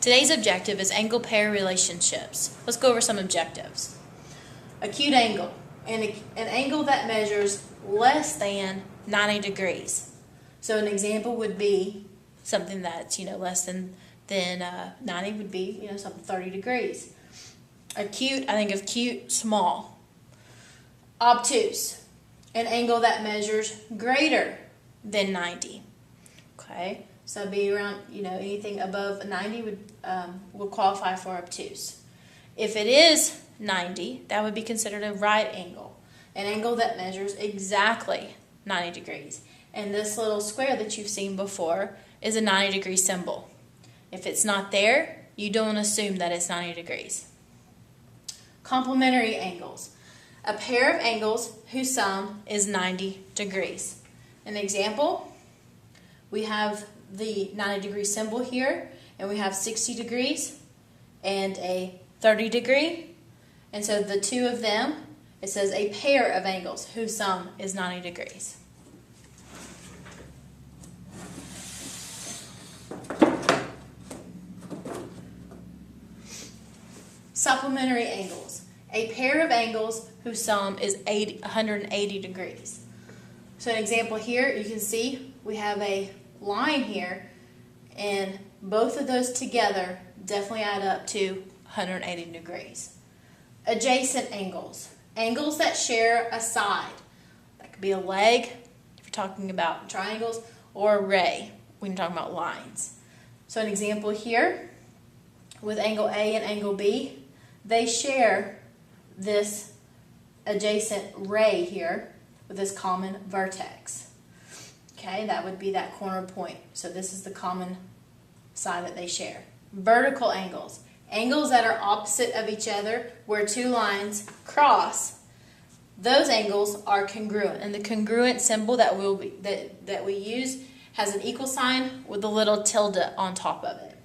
Today's objective is angle pair relationships. Let's go over some objectives. Acute angle, an angle that measures less than 90 degrees. So an example would be something that's less than 90 would be something 30 degrees. Acute, I think of cute, small. Obtuse, an angle that measures greater than 90. Okay, so be around anything above 90 would qualify for obtuse. If it is 90, that would be considered a right angle, an angle that measures exactly 90 degrees. And this little square that you've seen before is a 90-degree symbol. If it's not there, you don't assume that it's 90 degrees. Complementary angles, a pair of angles whose sum is 90 degrees. An example, we have the 90-degree symbol here, and we have 60 degrees and a 30 degree. And so the two of them, it says a pair of angles whose sum is 90 degrees. Supplementary angles, a pair of angles whose sum is 180 degrees. So an example here, you can see we have a line here, and both of those together definitely add up to 180 degrees. Adjacent angles, angles that share a side. That could be a leg, if you're talking about triangles, or a ray, when you're talking about lines. So an example here, with angle A and angle B, they share this adjacent ray here with this common vertex. Okay, that would be that corner point. So this is the common side that they share. Vertical angles, angles that are opposite of each other where two lines cross. Those angles are congruent, and the congruent symbol that we use has an equal sign with a little tilde on top of it.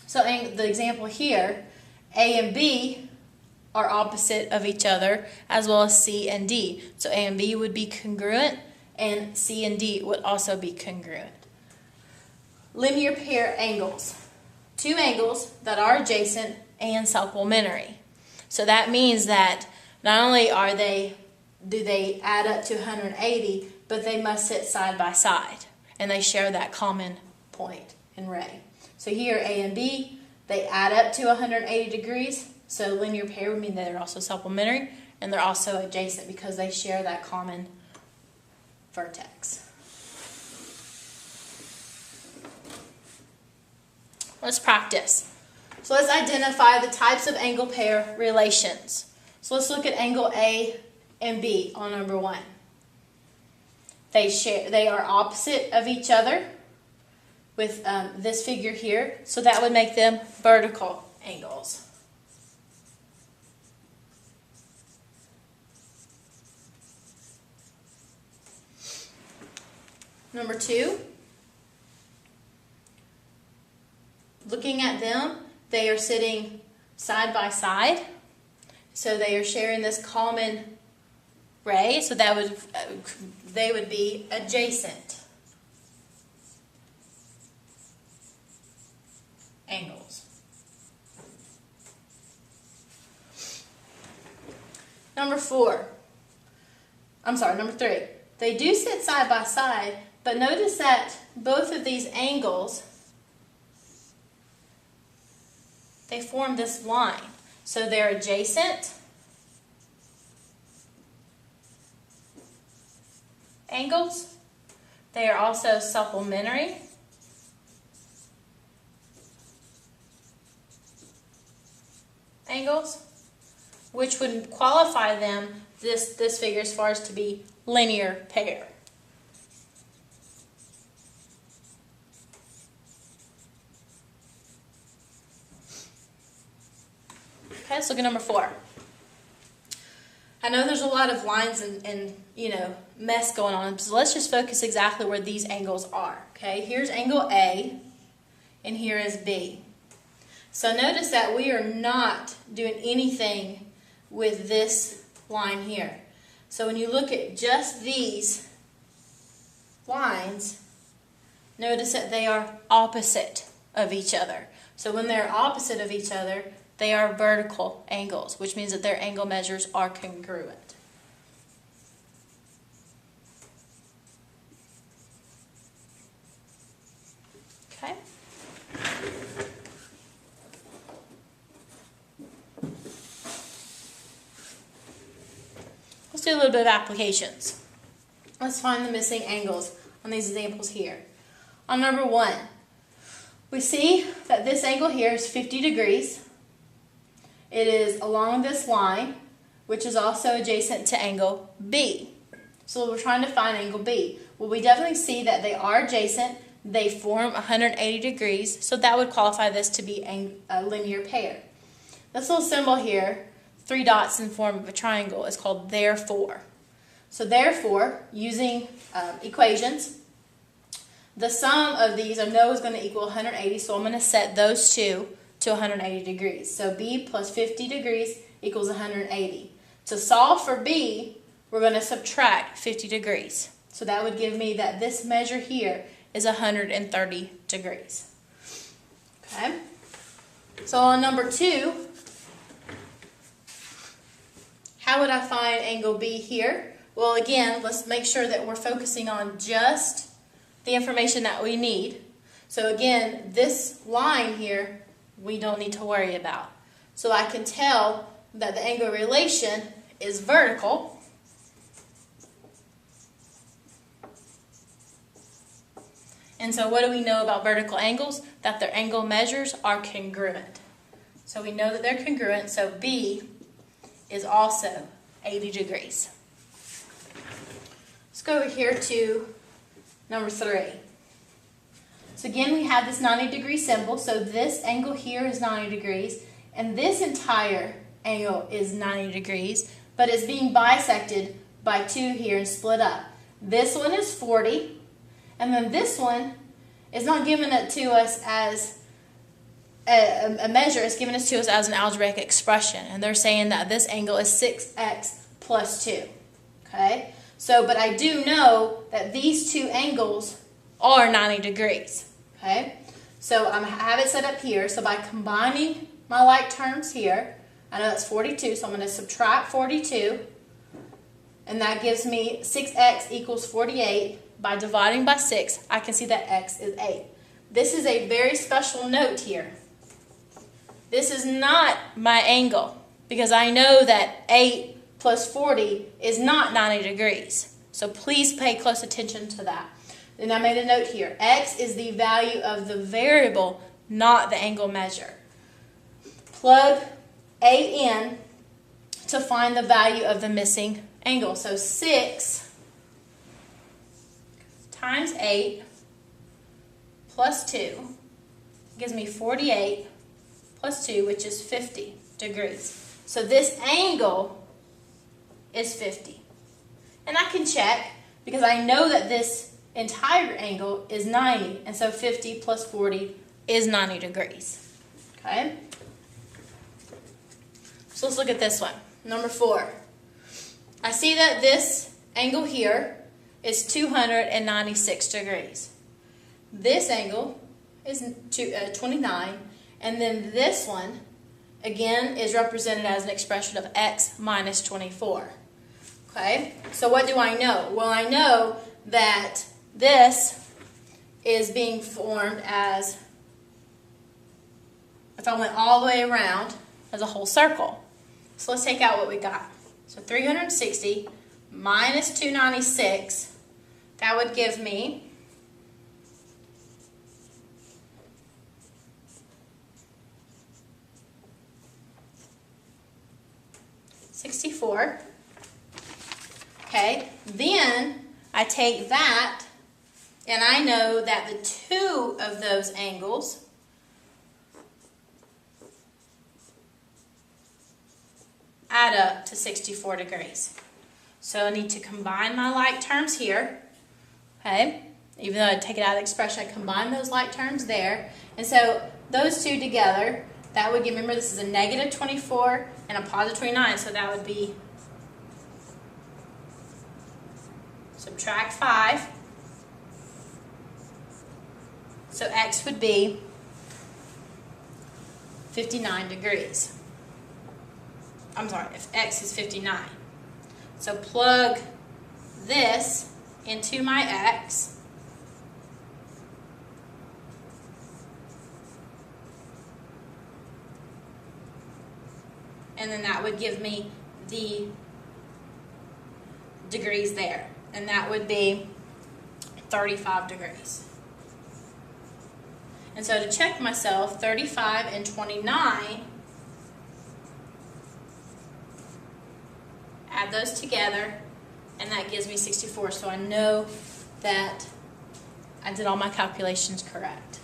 So the example here, A and B are opposite of each other, as well as C and D. So A and B would be congruent, and C and D would also be congruent. Linear pair angles, two angles that are adjacent and supplementary. So that means that not only do they add up to 180, but they must sit side by side, and they share that common point and ray. So here A and B, they add up to 180 degrees, so linear pair would mean that they're also supplementary, and they're also adjacent because they share that common vertex. Let's practice. So let's identify the types of angle pair relations. So let's look at angle A and B on number 1. They are opposite of each other with this figure here, so that would make them vertical angles. Number 2, looking at them, they are sitting side by side, so they are sharing this common ray, so that they would be adjacent angles. Number 3. They do sit side by side, but notice that both of these angles, they form this line. So they're adjacent angles. They are also supplementary angles, which would qualify them, this figure, as far as to be linear pair. Okay, let's look at number 4. I know there's a lot of lines and mess going on, so let's just focus exactly where these angles are. Okay, here's angle A, and here is B. So notice that we are not doing anything with this line here. So when you look at just these lines, notice that they are opposite of each other. So when they're opposite of each other, they are vertical angles, which means that their angle measures are congruent. Okay? Let's do a little bit of applications. Let's find the missing angles on these examples here. On number 1, we see that this angle here is 50 degrees. It is along this line, which is also adjacent to angle B. So we're trying to find angle B. Well, we definitely see that they are adjacent. They form 180 degrees, so that would qualify this to be a linear pair. This little symbol here, 3 dots in form of a triangle, is called therefore. So therefore, using equations, the sum of these I know is going to equal 180, so I'm going to set those two to 180 degrees. So B plus 50 degrees equals 180. To solve for B, we're going to subtract 50 degrees. So that would give me that this measure here is 130 degrees. Okay? So on number 2, how would I find angle B here? Well, again, let's make sure that we're focusing on just the information that we need. So again, this line here, we don't need to worry about. So I can tell that the angle relation is vertical. And so what do we know about vertical angles? That their angle measures are congruent. So we know that they're congruent, so B is also 80 degrees. Let's go over here to number 3. So again, we have this 90-degree symbol. So this angle here is 90 degrees, and this entire angle is 90 degrees, but it's being bisected by 2 here and split up. This one is 40, and then this one is not giving it to us as a measure. It's giving it to us as an algebraic expression, and they're saying that this angle is 6x plus 2. Okay? So, but I do know that these two angles are 90 degrees. Okay? So I have it set up here. So by combining my like terms here, I know that's 42, so I'm going to subtract 42, and that gives me 6x equals 48. By dividing by 6, I can see that x is 8. This is a very special note here. This is not my angle, because I know that 8 plus 40 is not 90 degrees. So please pay close attention to that. And I made a note here. X is the value of the variable, not the angle measure. Plug A in to find the value of the missing angle. So 6 times 8 plus 2 gives me 48 plus 2, which is 50 degrees. So this angle is 50. And I can check because I know that this entire angle is 90, and so 50 plus 40 is 90 degrees. Okay? So let's look at this one. Number 4. I see that this angle here is 296 degrees. This angle is 29, and then this one, again, is represented as an expression of x minus 24. Okay, so what do I know? Well, I know that this is being formed as, if I went all the way around, as a whole circle. So let's take out what we got. So 360 minus 296, that would give me 64. Okay, then I take that, and I know that the two of those angles add up to 64 degrees. So I need to combine my like terms here. Okay, even though I take it out of the expression, I combine those like terms there. And so those two together, that would give, remember this is a negative 24 and a positive 29, so that would be subtract 5. So x would be 59 degrees. I'm sorry, if x is 59. So plug this into my x. And then that would give me the degrees there. And that would be 35 degrees. And so to check myself, 35 and 29, add those together, and that gives me 64. So I know that I did all my calculations correct.